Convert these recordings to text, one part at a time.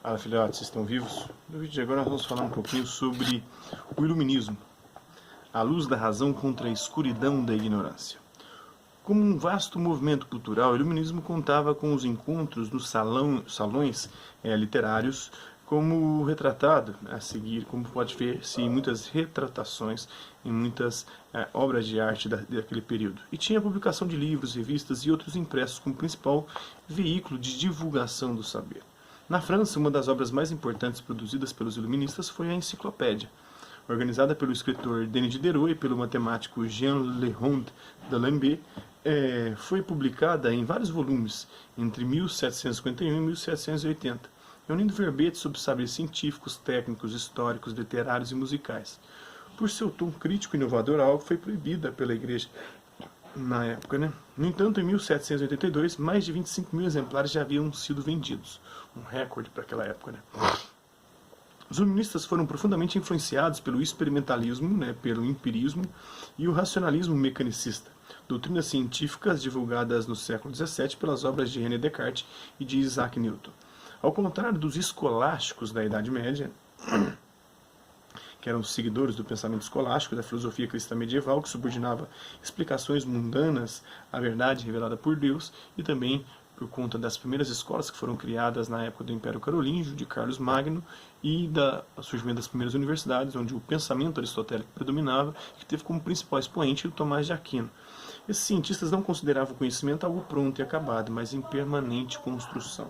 Fala, filhotes, estão vivos? No vídeo de agora nós vamos falar um pouquinho sobre o iluminismo, a luz da razão contra a escuridão da ignorância. Como um vasto movimento cultural, o iluminismo contava com os encontros nos salões literários, como retratado a seguir, como pode ver-se em muitas retratações, em muitas obras de arte daquele período. E tinha a publicação de livros, revistas e outros impressos como principal veículo de divulgação do saber. Na França, uma das obras mais importantes produzidas pelos iluministas foi a Enciclopédia, organizada pelo escritor Denis Diderot e pelo matemático Jean-Le Rond d'Alembert. Foi publicada em vários volumes entre 1751 e 1780, reunindo verbetes sobre saberes científicos, técnicos, históricos, literários e musicais. Por seu tom crítico e inovador, a obra foi proibida pela Igreja na época, né? No entanto, em 1782, mais de 25 mil exemplares já haviam sido vendidos. Um recorde para aquela época, né? Os iluministas foram profundamente influenciados pelo experimentalismo, pelo empirismo e o racionalismo mecanicista, doutrinas científicas divulgadas no século XVII pelas obras de René Descartes e de Isaac Newton. Ao contrário dos escolásticos da Idade Média, que eram seguidores do pensamento escolástico, da filosofia cristã medieval, que subordinava explicações mundanas à verdade revelada por Deus, e também por conta das primeiras escolas que foram criadas na época do Império Carolíngio, de Carlos Magno, e do surgimento das primeiras universidades, onde o pensamento aristotélico predominava, que teve como principal expoente o Tomás de Aquino. Esses cientistas não consideravam o conhecimento algo pronto e acabado, mas em permanente construção.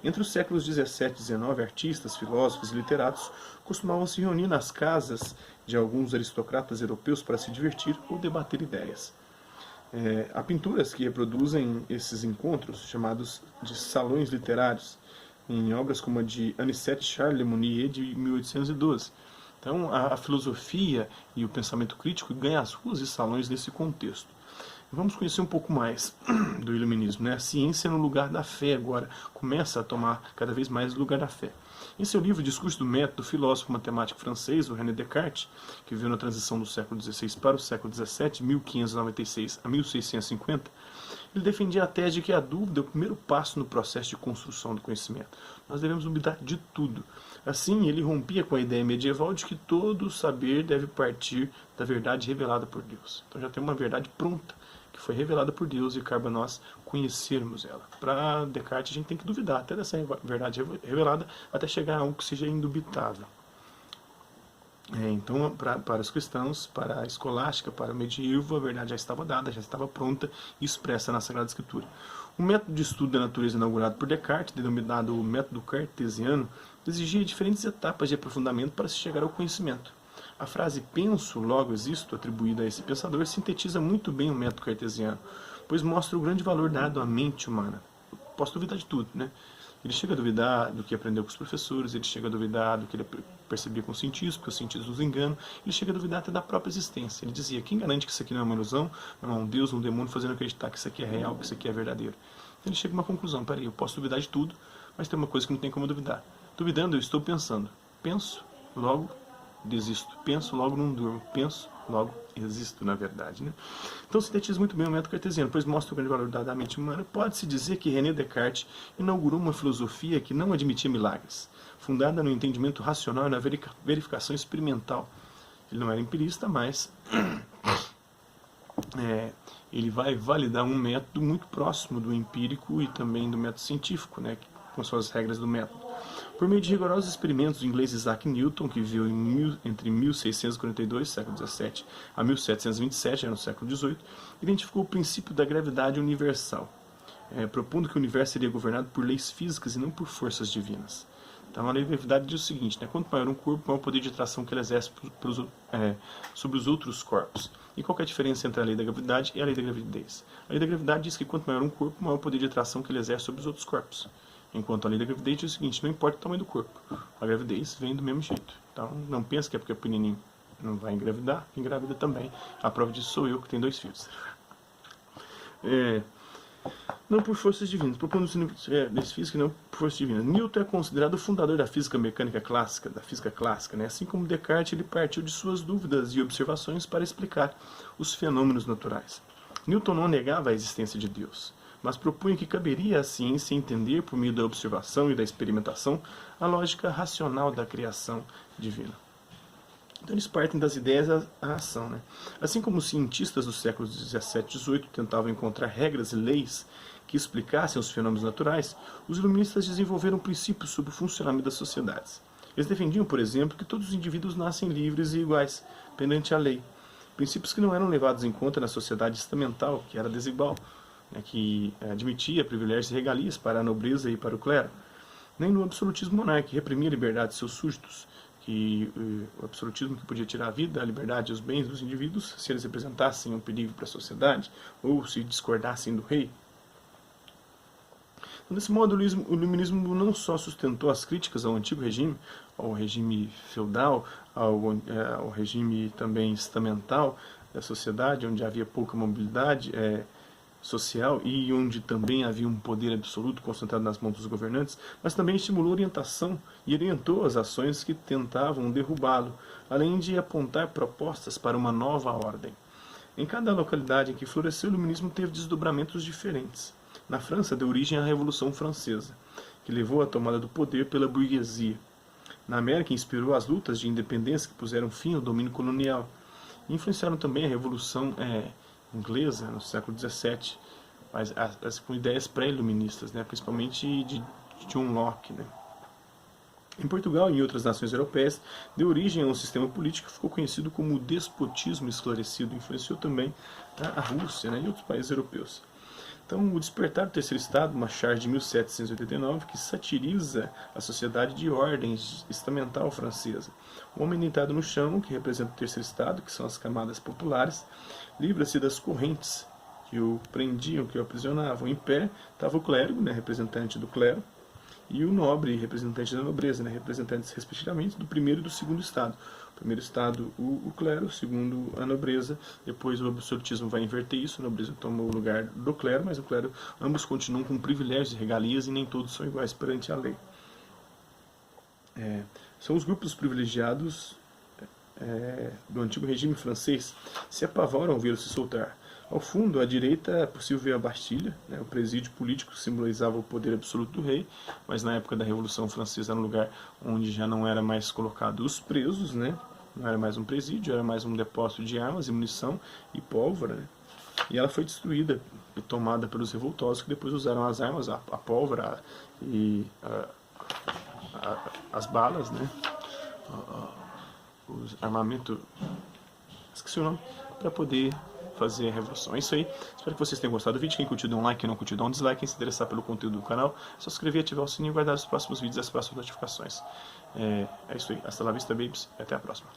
Entre os séculos 17 e 19, artistas, filósofos e literatos costumavam se reunir nas casas de alguns aristocratas europeus para se divertir ou debater ideias. Há pinturas que reproduzem esses encontros, chamados de salões literários, em obras como a de Anicette Charles Le Monnier, de 1812. Então, a filosofia e o pensamento crítico ganham as ruas e salões nesse contexto. Vamos conhecer um pouco mais do iluminismo. A ciência no lugar da fé agora começa a tomar cada vez mais o lugar da fé. Em seu livro Discurso do Método, o filósofo matemático francês, o René Descartes, que viveu na transição do século XVI para o século XVII, 1596 a 1650, ele defendia a tese de que a dúvida é o primeiro passo no processo de construção do conhecimento. Nós devemos duvidar de tudo. Assim, ele rompia com a ideia medieval de que todo saber deve partir da verdade revelada por Deus. Então já tem uma verdade pronta, que foi revelada por Deus, e cabe a nós conhecermos ela. Para Descartes, a gente tem que duvidar até dessa verdade revelada, até chegar a algo que seja indubitável. Então, para os cristãos, para a escolástica, para o medievo, a verdade já estava dada, já estava pronta e expressa na Sagrada Escritura. O método de estudo da natureza inaugurado por Descartes, denominado método cartesiano, exigia diferentes etapas de aprofundamento para se chegar ao conhecimento. A frase penso, logo existo, atribuída a esse pensador, sintetiza muito bem o método cartesiano, pois mostra o grande valor dado à mente humana. Posso duvidar de tudo, né? Ele chega a duvidar do que aprendeu com os professores, ele chega a duvidar do que ele percebia com os cientistas, porque os cientistas os enganam, ele chega a duvidar até da própria existência. Ele dizia, quem garante que isso aqui não é uma ilusão, não é um Deus, um demônio fazendo acreditar que isso aqui é real, que isso aqui é verdadeiro. Ele chega a uma conclusão, peraí, eu posso duvidar de tudo, mas tem uma coisa que não tem como duvidar. Duvidando, eu estou pensando. Penso, logo desisto. Penso, logo não durmo. Penso, logo existo, na verdade. Então, sintetiza muito bem o método cartesiano, pois mostra o grande valor da mente humana. Pode-se dizer que René Descartes inaugurou uma filosofia que não admitia milagres, fundada no entendimento racional e na verificação experimental. Ele não era empirista, mas ele vai validar um método muito próximo do empírico e também do método científico, com suas regras do método. Por meio de rigorosos experimentos do inglês Isaac Newton, que viveu entre 1642, século XVII, a 1727, no século XVIII, identificou o princípio da gravidade universal, propondo que o universo seria governado por leis físicas e não por forças divinas. Então, a lei da gravidade diz o seguinte, quanto maior um corpo, maior o poder de atração que ele exerce sobre os outros corpos. E qual é a diferença entre a lei da gravidade e a lei da gravidez? A lei da gravidade diz que quanto maior um corpo, maior o poder de atração que ele exerce sobre os outros corpos. Enquanto a lei da gravidez diz o seguinte, não importa o tamanho do corpo, a gravidez vem do mesmo jeito. Então, não pense que é porque é pequenininho não vai engravidar, engravida também. A prova disso sou eu, que tenho 2 filhos. Não por forças divinas, propondo desse física não por forças divinas. Newton é considerado o fundador da física mecânica clássica, da física clássica, Assim como Descartes, ele partiu de suas dúvidas e observações para explicar os fenômenos naturais. Newton não negava a existência de Deus, mas propunha que caberia à ciência entender, por meio da observação e da experimentação, a lógica racional da criação divina. Então eles partem das ideias à ação. Né? Assim como os cientistas dos séculos XVII e XVIII tentavam encontrar regras e leis que explicassem os fenômenos naturais, os iluministas desenvolveram princípios sobre o funcionamento das sociedades. Eles defendiam, por exemplo, que todos os indivíduos nascem livres e iguais perante a lei. Princípios que não eram levados em conta na sociedade estamental, que era desigual, né, que admitia privilégios e regalias para a nobreza e para o clero, nem no absolutismo monárquico, que reprimia a liberdade de seus súditos, que o absolutismo que podia tirar a vida, a liberdade e os bens dos indivíduos se eles representassem um perigo para a sociedade ou se discordassem do rei. Então, desse modo, o iluminismo não só sustentou as críticas ao antigo regime, ao regime feudal, ao regime também estamental da sociedade, onde havia pouca mobilidade social e onde também havia um poder absoluto concentrado nas mãos dos governantes, mas também estimulou orientação e orientou as ações que tentavam derrubá-lo, além de apontar propostas para uma nova ordem. Em cada localidade em que floresceu, o iluminismo teve desdobramentos diferentes. Na França, deu origem à Revolução Francesa, que levou à tomada do poder pela burguesia. Na América, inspirou as lutas de independência que puseram fim ao domínio colonial. E influenciaram também a Revolução inglesa, no século XVII, mas com ideias pré-iluministas, né, principalmente de John Locke. Né. Em Portugal e em outras nações europeias, deu origem a um sistema político que ficou conhecido como o despotismo esclarecido. Influenciou também a Rússia, né, e outros países europeus. Então, o Despertar do Terceiro Estado, uma charge de 1789, que satiriza a sociedade de ordem estamental francesa. O homem deitado no chão, que representa o Terceiro Estado, que são as camadas populares, livra-se das correntes que o prendiam, que o aprisionavam. Em pé estava o clérigo, né, representante do clero, e o nobre, representante da nobreza, né, representantes, respectivamente, do primeiro e do segundo estado. O primeiro estado, o clero, o segundo, a nobreza. Depois o absolutismo vai inverter isso, a nobreza toma o lugar do clero, mas o clero, ambos continuam com privilégios e regalias e nem todos são iguais perante a lei. São os grupos privilegiados do antigo regime francês se apavoram ao vê-lo se soltar. Ao fundo, à direita, é possível ver a Bastilha, né, o presídio político que simbolizava o poder absoluto do rei, mas na época da Revolução Francesa era um lugar onde já não era mais colocado os presos, né, não era mais um presídio, era mais um depósito de armas e munição e pólvora. Né, e ela foi destruída e tomada pelos revoltosos que depois usaram as armas, a pólvora e as balas, né, o armamento, esqueci o nome, para poder fazer a revolução. É isso aí. Espero que vocês tenham gostado do vídeo. Quem curtiu, dê um like. Quem não curtiu, dê um dislike. Quem se interessar pelo conteúdo do canal, é só se inscrever, ativar o sininho e guardar os próximos vídeos e as próximas notificações. É isso aí. Hasta la vista, babies. E até a próxima.